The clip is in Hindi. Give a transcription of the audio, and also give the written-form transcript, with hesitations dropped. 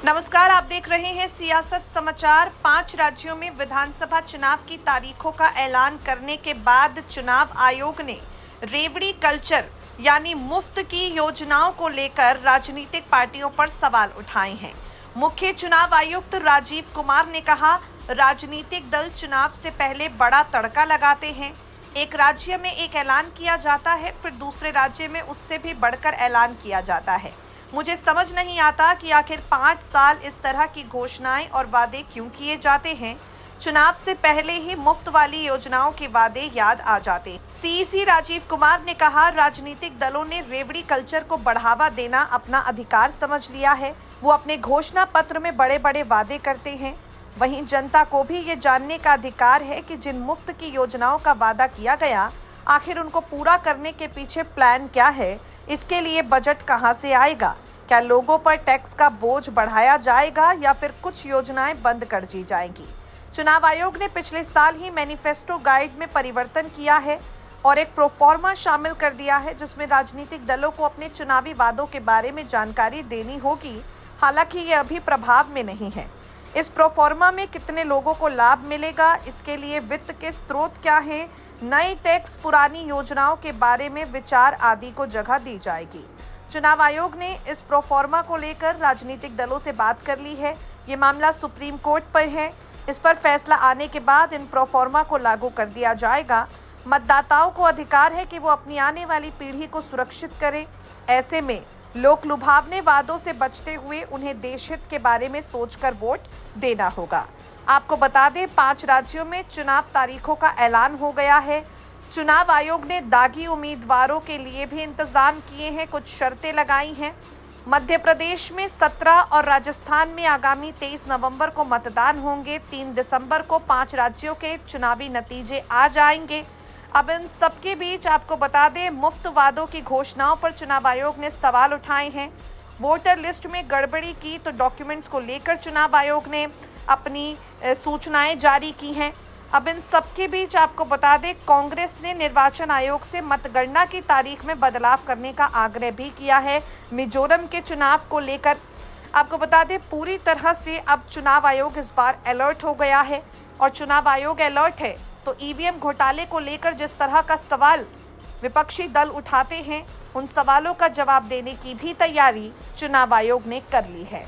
नमस्कार, आप देख रहे हैं सियासत समाचार। 5 राज्यों में विधानसभा चुनाव की तारीखों का ऐलान करने के बाद चुनाव आयोग ने रेवड़ी कल्चर यानी मुफ्त की योजनाओं को लेकर राजनीतिक पार्टियों पर सवाल उठाए हैं। मुख्य चुनाव आयुक्त राजीव कुमार ने कहा, राजनीतिक दल चुनाव से पहले बड़ा तड़का लगाते हैं। एक राज्य में एक ऐलान किया जाता है, फिर दूसरे राज्य में उससे भी बढ़कर ऐलान किया जाता है। मुझे समझ नहीं आता कि आखिर 5 साल इस तरह की घोषणाएं और वादे क्यों किए जाते हैं। चुनाव से पहले ही मुफ्त वाली योजनाओं के वादे याद आ जाते। सीईसी राजीव कुमार ने कहा, राजनीतिक दलों ने रेवड़ी कल्चर को बढ़ावा देना अपना अधिकार समझ लिया है। वो अपने घोषणा पत्र में बड़े बड़े वादे करते हैं। वहीं जनता को भी ये जानने का अधिकार है कि जिन मुफ्त की योजनाओं का वादा किया गया, आखिर उनको पूरा करने के पीछे प्लान क्या है। इसके लिए बजट कहां से आएगा? क्या लोगों पर टैक्स का बोझ बढ़ाया जाएगा या फिर कुछ योजनाएं बंद कर दी जाएंगी? चुनाव आयोग ने पिछले साल ही मैनिफेस्टो गाइड में परिवर्तन किया है और एक प्रोफार्मा शामिल कर दिया है, जिसमें राजनीतिक दलों को अपने चुनावी वादों के बारे में जानकारी देनी होगी। हालांकि ये अभी प्रभाव में नहीं है। इस प्रोफार्मा में कितने लोगों को लाभ मिलेगा, इसके लिए वित्त के स्रोत क्या हैं, नई टैक्स, पुरानी योजनाओं के बारे में विचार आदि को जगह दी जाएगी। चुनाव आयोग ने इस प्रोफार्मा को लेकर राजनीतिक दलों से बात कर ली है। ये मामला सुप्रीम कोर्ट पर है। इस पर फैसला आने के बाद इन प्रोफार्मा को लागू कर दिया जाएगा। मतदाताओं को अधिकार है कि वो अपनी आने वाली पीढ़ी को सुरक्षित करें। ऐसे में लोक लुभावने वादों से बचते हुए उन्हें देशहित के बारे में सोचकर वोट देना होगा। आपको बता दें, 5 राज्यों में चुनाव तारीखों का ऐलान हो गया है। चुनाव आयोग ने दागी उम्मीदवारों के लिए भी इंतजाम किए हैं, कुछ शर्तें लगाई हैं। मध्य प्रदेश में 17 और राजस्थान में आगामी 23 नवंबर को मतदान होंगे। 3 दिसंबर को 5 राज्यों के चुनावी नतीजे आ जाएंगे। अब इन सबके बीच आपको बता दें, मुफ्त वादों की घोषणाओं पर चुनाव आयोग ने सवाल उठाए हैं। वोटर लिस्ट में गड़बड़ी की तो डॉक्यूमेंट्स को लेकर चुनाव आयोग ने अपनी सूचनाएं जारी की हैं। अब इन सबके बीच आपको बता दें, कांग्रेस ने निर्वाचन आयोग से मतगणना की तारीख में बदलाव करने का आग्रह भी किया है। मिजोरम के चुनाव को लेकर आपको बता दें, पूरी तरह से अब चुनाव आयोग इस बार अलर्ट हो गया है। और चुनाव आयोग अलर्ट है तो ईवीएम घोटाले को लेकर जिस तरह का सवाल विपक्षी दल उठाते हैं, उन सवालों का जवाब देने की भी तैयारी चुनाव आयोग ने कर ली है।